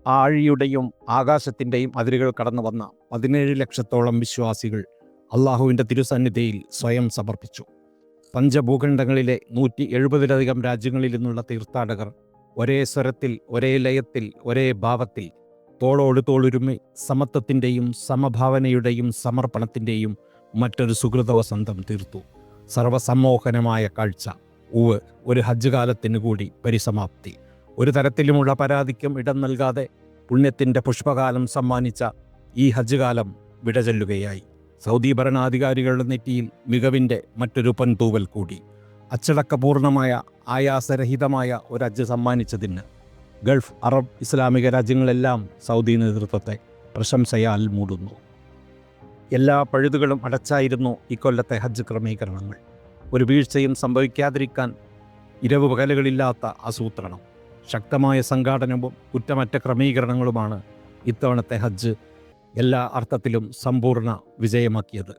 ആഴിയുടെയും ആകാശത്തിൻ്റെയും അതിരുകൾ കടന്നു വന്ന 17 ലക്ഷത്തോളം വിശ്വാസികൾ അള്ളാഹുവിൻ്റെ തിരുസന്നിധിയിൽ സ്വയം സമർപ്പിച്ചു. പഞ്ചഭൂഖണ്ഡങ്ങളിലെ 170-ലധികം രാജ്യങ്ങളിൽ നിന്നുള്ള തീർത്ഥാടകർ ഒരേ സ്വരത്തിൽ, ഒരേ ലയത്തിൽ, ഒരേ ഭാവത്തിൽ, തോളോട് തോളുരുമി സമത്വത്തിൻ്റെയും സമഭാവനയുടെയും സമർപ്പണത്തിൻ്റെയും മറ്റൊരു സുഹൃതവസന്തം തീർത്തു. സർവസമ്മോഹനമായ കാഴ്ച. ഒരു ഹജ്ജ് കാലത്തിന് കൂടി പരിസമാപ്തി. ഒരു തരത്തിലുമുള്ള പരാതിക്കും ഇടം നൽകാതെ പുണ്യത്തിൻ്റെ പുഷ്പകാലം സമ്മാനിച്ച ഈ ഹജ്ജ് കാലം വിടചൊല്ലുകയായി. സൗദി ഭരണാധികാരികളുടെ നെറ്റിയിൽ മികവിൻ്റെ മറ്റൊരു പൊൻതൂവൽ കൂടി. അച്ചടക്കപൂർണമായ ആയാസരഹിതമായ ഒരു ഹജ്ജ് സമ്മാനിച്ചതിന് ഗൾഫ്, അറബ്, ഇസ്ലാമിക രാജ്യങ്ങളെല്ലാം സൗദി നേതൃത്വത്തെ പ്രശംസയാൽ മൂടുന്നു. എല്ലാ പഴുതുകളും അടച്ചായിരുന്നു ഇക്കൊല്ലത്തെ ഹജ്ജ് ക്രമീകരണങ്ങൾ. ഒരു വീഴ്ചയും സംഭവിക്കാതിരിക്കാൻ ഇരവ് പകലുകളില്ലാത്ത ആസൂത്രണം, ശക്തമായ സംഘാടനവും കുറ്റമറ്റ ക്രമീകരണങ്ങളുമാണ് ഇത്തവണത്തെ ഹജ്ജ് എല്ലാ അർത്ഥത്തിലും സമ്പൂർണ്ണ വിജയമാക്കിയത്.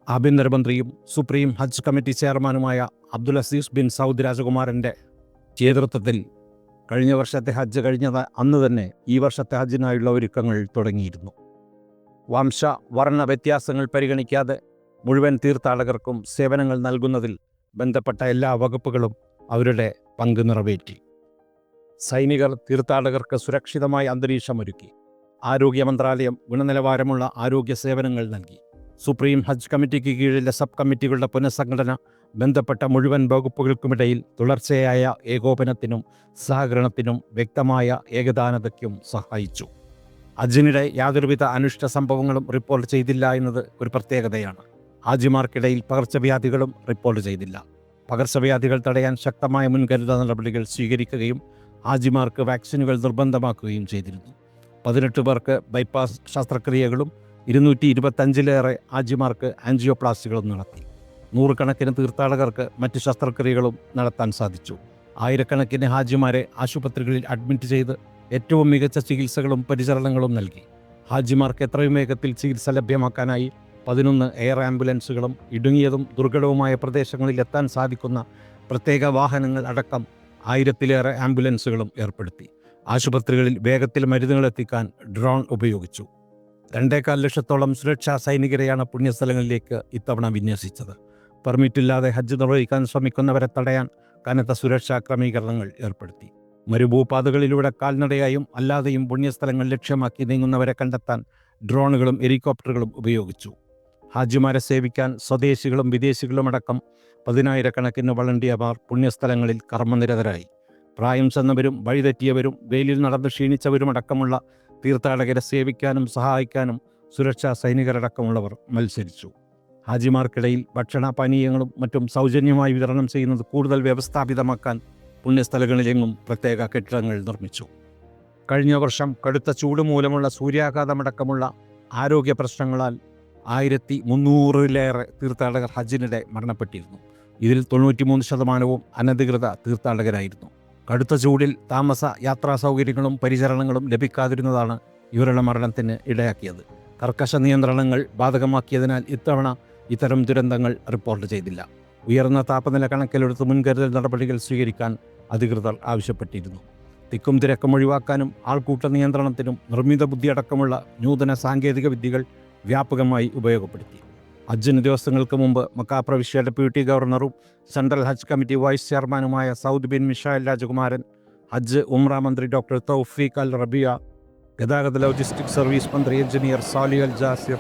ആഭ്യന്തരമന്ത്രിയും സുപ്രീം ഹജ്ജ് കമ്മിറ്റി ചെയർമാനുമായ അബ്ദുൽ അസീസ് ബിൻ സൗദ് രാജകുമാരൻ്റെ നേതൃത്വത്തിൽ കഴിഞ്ഞ വർഷത്തെ ഹജ്ജ് കഴിഞ്ഞത് അന്ന് തന്നെ ഈ വർഷത്തെ ഹജ്ജിനായുള്ള ഒരുക്കങ്ങൾ തുടങ്ങിയിരുന്നു. വംശ വർണ്ണ വ്യത്യാസങ്ങൾ പരിഗണിക്കാതെ മുഴുവൻ തീർത്ഥാടകർക്കും സേവനങ്ങൾ നൽകുന്നതിൽ ബന്ധപ്പെട്ട എല്ലാ വകുപ്പുകളും അവരുടെ പങ്ക് നിറവേറ്റി. സൈനികർ തീർത്ഥാടകർക്ക് സുരക്ഷിതമായ അന്തരീക്ഷമൊരുക്കി. ആരോഗ്യ മന്ത്രാലയം ഗുണനിലവാരമുള്ള ആരോഗ്യ സേവനങ്ങൾ നൽകി. സുപ്രീം ഹജ്ജ് കമ്മിറ്റിക്ക് കീഴിലെ സബ് കമ്മിറ്റികളുടെ പുനഃസംഘടന ബന്ധപ്പെട്ട മുഴുവൻ വകുപ്പുകൾക്കുമിടയിൽ തുടർച്ചയായ ഏകോപനത്തിനും സഹകരണത്തിനും വ്യക്തമായ ഏകദാനതയ്ക്കും സഹായിച്ചു. ഹജ്ജിനിടെ യാതൊരുവിധ അനിഷ്ട സംഭവങ്ങളും റിപ്പോർട്ട് ചെയ്തില്ല എന്നത് ഒരു പ്രത്യേകതയാണ്. ഹാജിമാർക്കിടയിൽ പകർച്ചവ്യാധികളും റിപ്പോർട്ട് ചെയ്തില്ല. പകർച്ചവ്യാധികൾ തടയാൻ ശക്തമായ മുൻകരുതൽ നടപടികൾ സ്വീകരിക്കുകയും ഹാജിമാർക്ക് വാക്സിനുകൾ നിർബന്ധമാക്കുകയും ചെയ്തിരുന്നു. 18 പേർക്ക് ബൈപ്പാസ് ശസ്ത്രക്രിയകളും 225-ലേറെ ഹാജിമാർക്ക് ആൻജിയോപ്ലാസ്റ്റികളും നടത്തി. 100 കണക്കിന് തീർത്ഥാടകർക്ക് മറ്റ് ശസ്ത്രക്രിയകളും നടത്താൻ സാധിച്ചു. ആയിരക്കണക്കിന് ഹാജിമാരെ ആശുപത്രികളിൽ അഡ്മിറ്റ് ചെയ്ത് ഏറ്റവും മികച്ച ചികിത്സകളും പരിചരണങ്ങളും നൽകി. ഹാജിമാർക്ക് എത്രയും വേഗത്തിൽ ചികിത്സ ലഭ്യമാക്കാനായി 11 എയർ ആംബുലൻസുകളും ഇടുങ്ങിയതും ദുർഘടവുമായ പ്രദേശങ്ങളിൽ എത്താൻ സാധിക്കുന്ന പ്രത്യേക വാഹനങ്ങൾ അടക്കം 1000-ലേറെ ആംബുലൻസുകളും ഏർപ്പെടുത്തി. ആശുപത്രികളിൽ വേഗത്തിൽ മരുന്നുകൾ എത്തിക്കാൻ ഡ്രോൺ ഉപയോഗിച്ചു. 2.25 ലക്ഷത്തോളം സുരക്ഷാ സൈനികരെയാണ് പുണ്യസ്ഥലങ്ങളിലേക്ക് ഇത്തവണ വിന്യസിച്ചത്. പെർമിറ്റില്ലാതെ ഹജ്ജ് നിർവഹിക്കാൻ ശ്രമിക്കുന്നവരെ തടയാൻ കനത്ത സുരക്ഷാ ക്രമീകരണങ്ങൾ ഏർപ്പെടുത്തി. മരുഭൂപാതകളിലൂടെ കാൽനടയായും അല്ലാതെയും പുണ്യസ്ഥലങ്ങൾ ലക്ഷ്യമാക്കി നീങ്ങുന്നവരെ കണ്ടെത്താൻ ഡ്രോണുകളും ഹെലികോപ്റ്ററുകളും ഉപയോഗിച്ചു. ഹാജിമാരെ സേവിക്കാൻ സ്വദേശികളും വിദേശികളുമടക്കം 10,000-കണക്കിന് വളണ്ടിയർമാർ പുണ്യസ്ഥലങ്ങളിൽ കർമ്മനിരതരായി. പ്രായം ചെന്നവരും വഴിതെറ്റിയവരും വെയിലിൽ നടന്ന് ക്ഷീണിച്ചവരുമടക്കമുള്ള തീർത്ഥാടകരെ സേവിക്കാനും സഹായിക്കാനും സുരക്ഷാ സൈനികരടക്കമുള്ളവർ മത്സരിച്ചു. ഹാജിമാർക്കിടയിൽ ഭക്ഷണ പാനീയങ്ങളും മറ്റും സൗജന്യമായി വിതരണം ചെയ്യുന്നത് കൂടുതൽ വ്യവസ്ഥാപിതമാക്കാൻ പുണ്യസ്ഥലങ്ങളിലെങ്ങും പ്രത്യേക കെട്ടിടങ്ങൾ നിർമ്മിച്ചു. കഴിഞ്ഞ വർഷം കടുത്ത ചൂട് മൂലമുള്ള സൂര്യാഘാതമടക്കമുള്ള ആരോഗ്യ പ്രശ്നങ്ങളാൽ 1300-ലേറെ തീർത്ഥാടകർ ഹജ്ജിനിടെ മരണപ്പെട്ടിരുന്നു. ഇതിൽ 93% അനധികൃത തീർത്ഥാടകരായിരുന്നു. കടുത്ത ചൂടിൽ താമസ യാത്രാ സൗകര്യങ്ങളും പരിചരണങ്ങളും ലഭിക്കാതിരുന്നതാണ് ഇവരുടെ മരണത്തിന് ഇടയാക്കിയത്. കർക്കശ നിയന്ത്രണങ്ങൾ ബാധകമാക്കിയതിനാൽ ഇത്തവണ ഇത്തരം ദുരന്തങ്ങൾ റിപ്പോർട്ട് ചെയ്തില്ല. ഉയർന്ന താപനില കണക്കിലെടുത്ത് മുൻകരുതൽ നടപടികൾ സ്വീകരിക്കാൻ അധികൃതർ ആവശ്യപ്പെട്ടിരുന്നു. തിക്കും തിരക്കും ഒഴിവാക്കാനും ആൾക്കൂട്ട നിയന്ത്രണത്തിനും നിർമ്മിത ബുദ്ധി അടക്കമുള്ള നൂതന സാങ്കേതിക വിദ്യകൾ വ്യാപകമായി ഉപയോഗപ്പെടുത്തി. ഹജ്ജിന് ദിവസങ്ങൾക്ക് മുമ്പ് മക്ക പ്രവിശ്യ ഡെപ്യൂട്ടി ഗവർണറും സെൻട്രൽ ഹജ്ജ് കമ്മിറ്റി വൈസ് ചെയർമാനുമായ സൗദ് ബിൻ മിഷാൽ രാജകുമാരൻ, ഹജ്ജ് ഉംറ മന്ത്രി ഡോക്ടർ തൗഫീഖ് അൽ റബിയ, ഗതാഗത ലോജിസ്റ്റിക് സർവീസ് മന്ത്രി എഞ്ചിനീയർ സാലിഹ് അൽ ജാസിർ,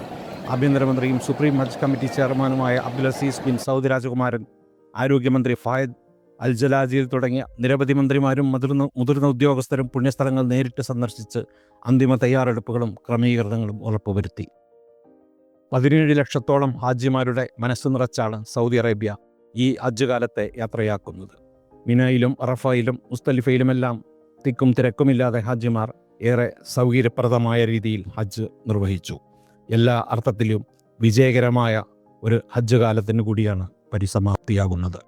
ആഭ്യന്തരമന്ത്രിയും സുപ്രീം ഹജ്ജ് കമ്മിറ്റി ചെയർമാനുമായ അബ്ദുൽ അസീസ് ബിൻ സൗദ് രാജകുമാരൻ, ആരോഗ്യമന്ത്രി ഫായദ് അൽ ജലാജിൽ തുടങ്ങിയ നിരവധി മന്ത്രിമാരും മുതിർന്ന ഉദ്യോഗസ്ഥരും പുണ്യസ്ഥലങ്ങൾ നേരിട്ട് സന്ദർശിച്ച് അന്തിമ തയ്യാറെടുപ്പുകളും ക്രമീകരണങ്ങളും ഉറപ്പുവരുത്തി. 17 ലക്ഷത്തോളം ഹാജിമാരുടെ മനസ്സ് നിറച്ചാണ് സൗദി അറേബ്യ ഈ ഹജ്ജ് കാലത്തെ യാത്രയാക്കുന്നത്. മിനയിലും അറഫയിലും മുസ്തലിഫയിലുമെല്ലാം തിക്കും തിരക്കുമില്ലാതെ ഹാജിമാർ ഏറെ സൗകര്യപ്രദമായ രീതിയിൽ ഹജ്ജ് നിർവഹിച്ചു. എല്ലാ അർത്ഥത്തിലും വിജയകരമായ ഒരു ഹജ്ജ് കാലത്തിന് കൂടിയാണ് പരിസമാപ്തിയാകുന്നത്.